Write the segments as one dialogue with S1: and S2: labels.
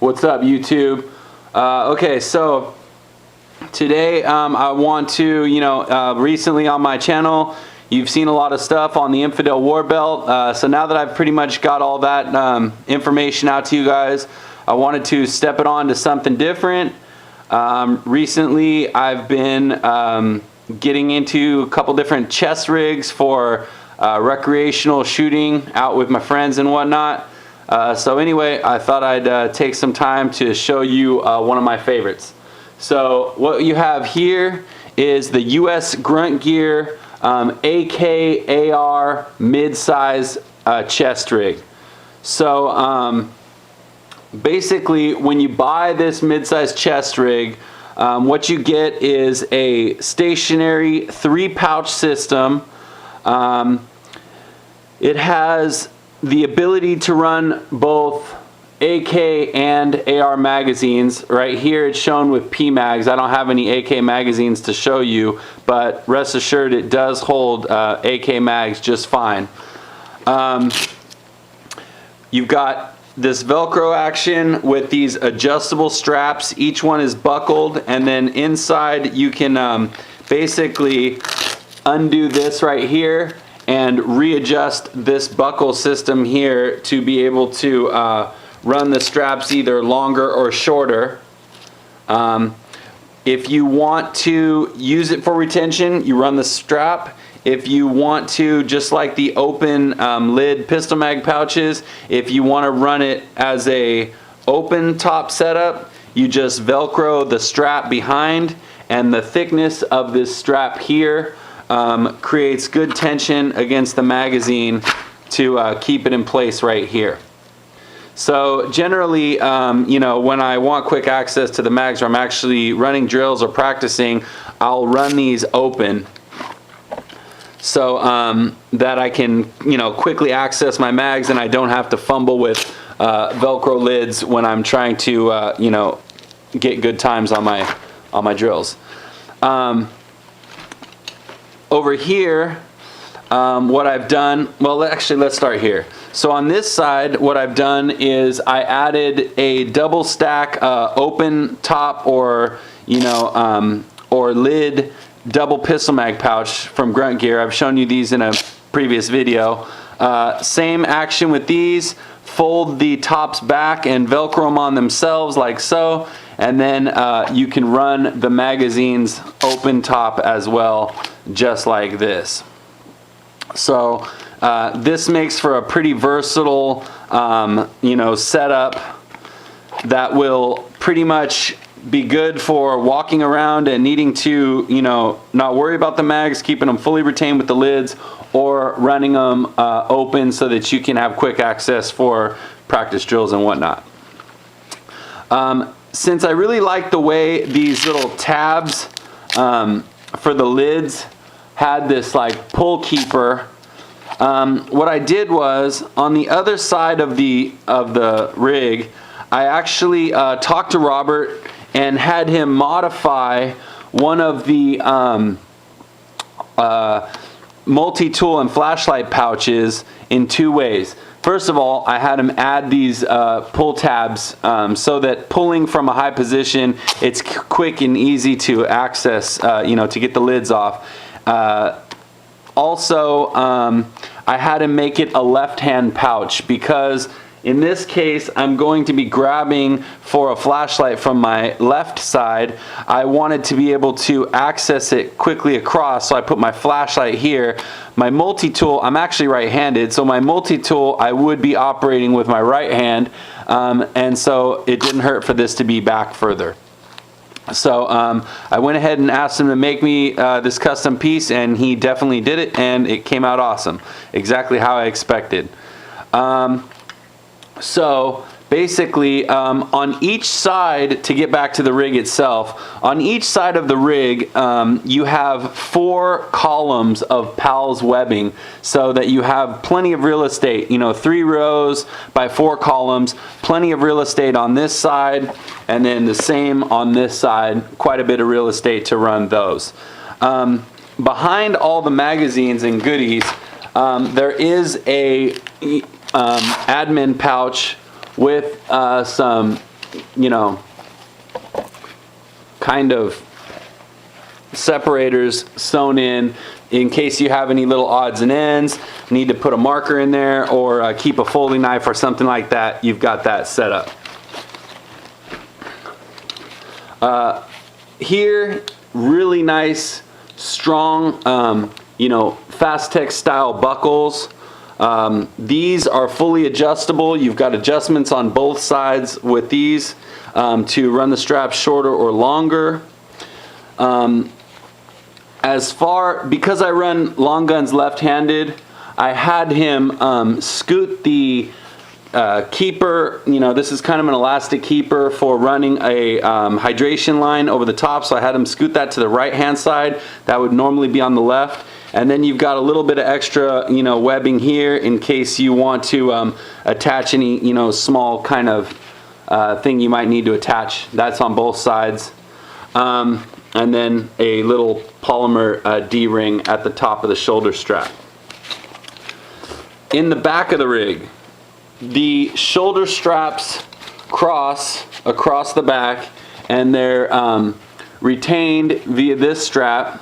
S1: What's up, YouTube? Okay, so today I want to, recently on my channel, you've seen a lot of stuff on the Infidel War Belt. So now that I've pretty much got all that information out to you guys, I wanted to step it on to something different. Recently, I've been getting into a couple different chest rigs for recreational shooting out with my friends and whatnot. So anyway, I thought I'd take some time to show you one of my favorites. So what you have here is the US Grunt Gear AR mid-size chest rig. So basically, when you buy this mid-size chest rig, what you get is a stationary 3-pouch system. It has the ability to run both AK and AR magazines. Right here it's shown with PMags. I don't have any AK magazines to show you, but rest assured it does hold AK mags just fine. You've got this Velcro action with these adjustable straps. Each one is buckled, and then inside you can basically undo this right here and readjust this buckle system here to be able to run the straps either longer or shorter. If you want to use it for retention, you run the strap. If you want to, just like the open lid pistol mag pouches, if you want to run it as a open top setup, you just Velcro the strap behind, and the thickness of this strap here creates good tension against the magazine to keep it in place right here. So generally, when I want quick access to the mags, or I'm actually running drills or practicing, I'll run these open so that I can quickly access my mags, and I don't have to fumble with Velcro lids when I'm trying to get good times on my drills. Over here, what I've done, well, actually let's start here. So on this side, what I've done is I added a double stack open top or lid double pistol mag pouch from Grunt Gear. I've shown you these in a previous video. Same action with these. Fold the tops back and Velcro them on themselves like so, and then you can run the magazines open top as well, just like this. So this makes for a pretty versatile setup that will pretty much be good for walking around and needing to not worry about the mags, keeping them fully retained with the lids, or running them open so that you can have quick access for practice drills and whatnot. Since I really like the way these little tabs for the lids had this like pull keeper, what I did was on the other side of the rig, I actually talked to Robert and had him modify one of the multi-tool and flashlight pouches in 2 ways. First of all, I had him add these pull tabs so that pulling from a high position, it's quick and easy to access, to get the lids off. Also, I had him make it a left-hand pouch because in this case, I'm going to be grabbing for a flashlight from my left side. I wanted to be able to access it quickly across, so I put my flashlight here. My multi-tool, I'm actually right-handed, so my multi-tool I would be operating with my right hand, and so it didn't hurt for this to be back further. So I went ahead and asked him to make me this custom piece, and he definitely did it, and it came out awesome. Exactly how I expected. So basically, on each side, to get back to the rig itself, on each side of the rig, you have 4 columns of PALS webbing so that you have plenty of real estate, 3 rows by 4 columns, plenty of real estate on this side, and then the same on this side, quite a bit of real estate to run those. Behind all the magazines and goodies, there is a admin pouch with some you know, kind of separators sewn in case you have any little odds and ends, need to put a marker in there, or keep a folding knife or something like that. You've got that set up. Here, really nice, strong, you know, Fast-Tech style buckles. These are fully adjustable. You've got adjustments on both sides with these to run the strap shorter or longer. Because I run long guns left-handed, I had him scoot the keeper. You know, this is kind of an elastic keeper for running a hydration line over the top, so I had him scoot that to the right hand side. That would normally be on the left. And then you've got a little bit of extra, you know, webbing here in case you want to attach any, you know, small kind of thing you might need to attach. That's on both sides. And then a little polymer D-ring at the top of the shoulder strap. In the back of the rig, the shoulder straps cross across the back, and they're retained via this strap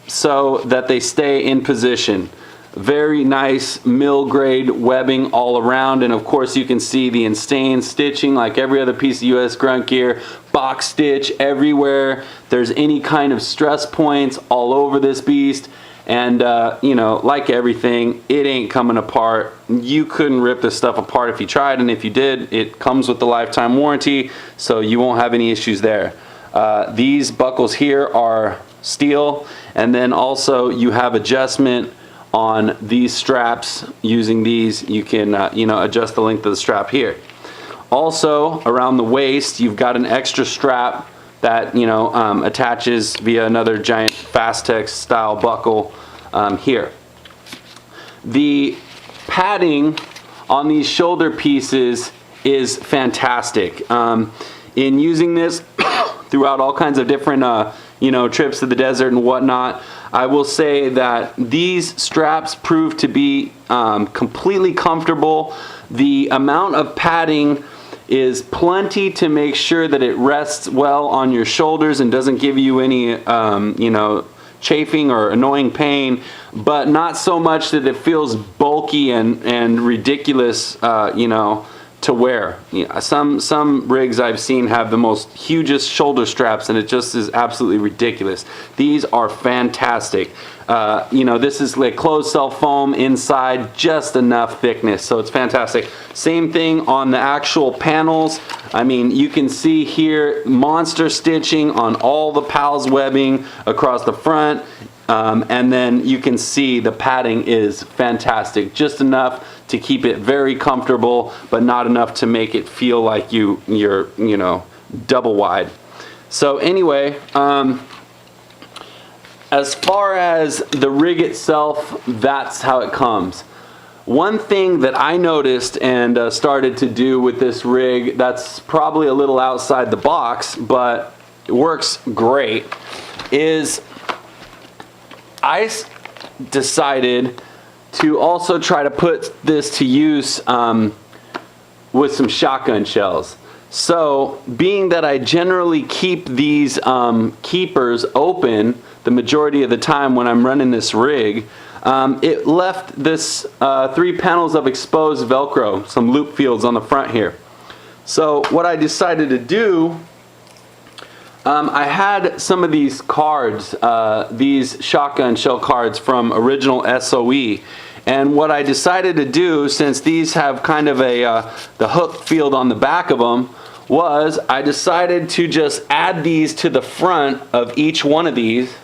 S1: so that they stay in position. Very nice mill grade webbing all around, and of course you can see the insane stitching like every other piece of US Grunt Gear. Box stitch everywhere. There's any kind of stress points all over this beast. And you know, like everything, it ain't coming apart. You couldn't rip this stuff apart if you tried, and if you did, it comes with the lifetime warranty, so you won't have any issues there. These buckles here are steel, and then also you have adjustment on these straps. Using these, you can you know, adjust the length of the strap here. Also, around the waist, you've got an extra strap that, you know, attaches via another giant Fast-Tech style buckle here. The padding on these shoulder pieces is fantastic. In using this throughout all kinds of different you know, trips to the desert and whatnot, I will say that these straps prove to be completely comfortable. The amount of padding is plenty to make sure that it rests well on your shoulders and doesn't give you any you know, chafing or annoying pain, but not so much that it feels bulky and ridiculous, you know, to wear. You know, some rigs I've seen have the most hugest shoulder straps, and it just is absolutely ridiculous. These are fantastic. You know, this is like closed cell foam inside, just enough thickness, so it's fantastic. Same thing on the actual panels. I mean, you can see here monster stitching on all the PALS webbing across the front, and then you can see the padding is fantastic, just enough to keep it very comfortable, but not enough to make it feel like you're, you know, double wide. So anyway, as far as the rig itself, that's how it comes. One thing that I noticed and started to do with this rig that's probably a little outside the box, but it works great, is I decided to also try to put this to use with some shotgun shells. So, being that I generally keep these keepers open the majority of the time when I'm running this rig, it left this 3 panels of exposed Velcro, some loop fields on the front here. So what I decided to do, I had some of these cards, these shotgun shell cards from original SOE, and what I decided to do, since these have kind of a the hook field on the back of them, was I decided to just add these to the front of each one of these,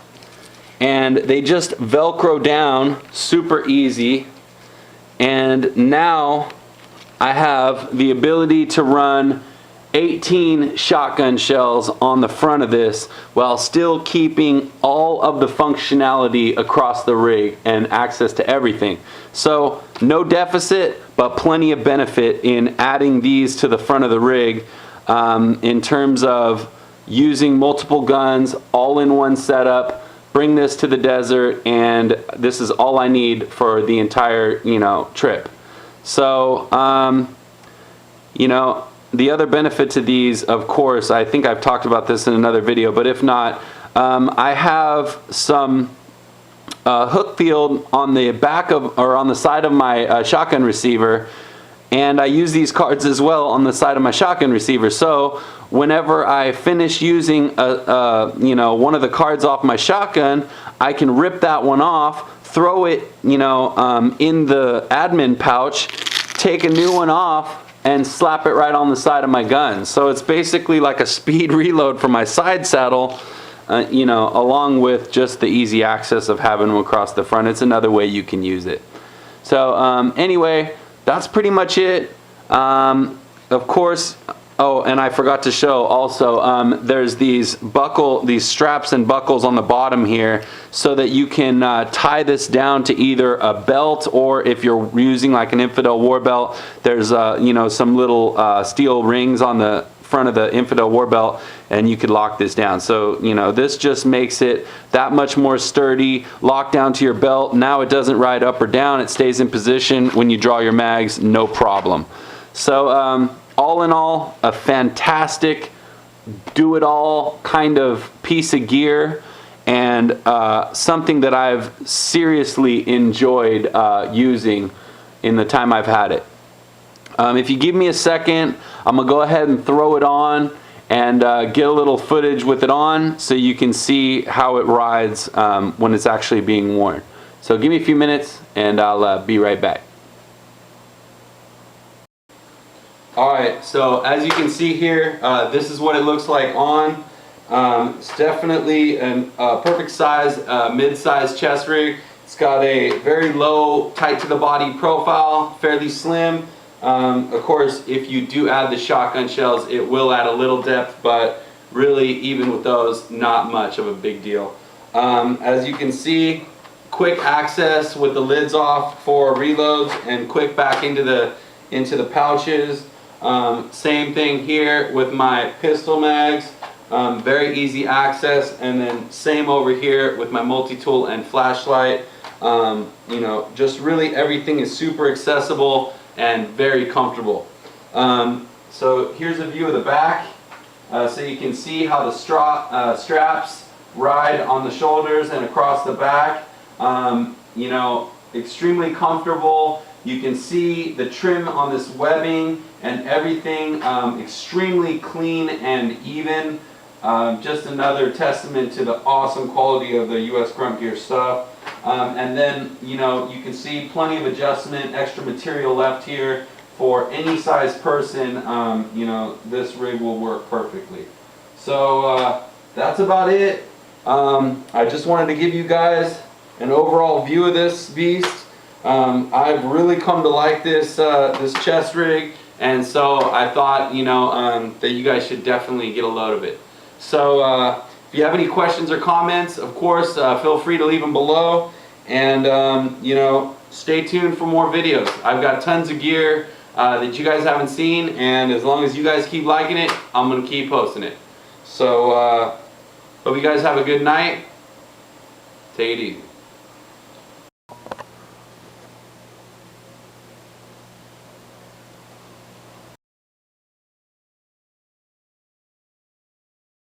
S1: and they just Velcro down super easy. And now I have the ability to run 18 shotgun shells on the front of this while still keeping all of the functionality across the rig and access to everything. So no deficit, but plenty of benefit in adding these to the front of the rig, in terms of using multiple guns all in one setup. Bring this to the desert, and this is all I need for the entire, you know, trip. So, you know, the other benefit to these, of course, I think I've talked about this in another video, but if not, I have some hook field on the back of, or on the side of my shotgun receiver, and I use these cards as well on the side of my shotgun receiver. So whenever I finish using one of the cards off my shotgun, I can rip that one off, throw it in the admin pouch, take a new one off, and slap it right on the side of my gun. So it's basically like a speed reload for my side saddle, along with just the easy access of having them across the front. It's another way you can use it. So anyway, that's pretty much it. Of course, oh, and I forgot to show also, there's these straps and buckles on the bottom here, so that you can tie this down to either a belt, or if you're using like an Infidel war belt, there's some little steel rings on the front of the Infidel war belt, and you could lock this down. So this just makes it that much more sturdy, locked down to your belt. Now it doesn't ride up or down, it stays in position when you draw your mags, no problem. So all in all, a fantastic do-it-all kind of piece of gear, and something that I've seriously enjoyed using in the time I've had it. If you give me a second, I'm gonna go ahead and throw it on and get a little footage with it on, so you can see how it rides when it's actually being worn. So give me a few minutes and I'll be right back. Alright, so as you can see here, this is what it looks like on. It's definitely a perfect size, mid-size chest rig. It's got a very low, tight to the body profile, fairly slim. Of course, if you do add the shotgun shells, it will add a little depth, but really, even with those, not much of a big deal. As you can see, quick access with the lids off for reloads, and quick back into the pouches. Same thing here with my pistol mags. Very easy access, and then same over here with my multi-tool and flashlight. Just really everything is super accessible and very comfortable. So here's a view of the back, so you can see how the straps ride on the shoulders and across the back. Extremely comfortable. You can see the trim on this webbing and everything, extremely clean and even. Just another testament to the awesome quality of the US Grunt Gear stuff. And then, you can see plenty of adjustment, extra material left here for any size person. This rig will work perfectly. So that's about it. I just wanted to give you guys an overall view of this beast. I've really come to like this chest rig, and so I thought that you guys should definitely get a load of it. So if you have any questions or comments, of course, feel free to leave them below, and stay tuned for more videos. I've got tons of gear that you guys haven't seen, and as long as you guys keep liking it, I'm gonna keep posting it. So hope you guys have a good night. Take it easy.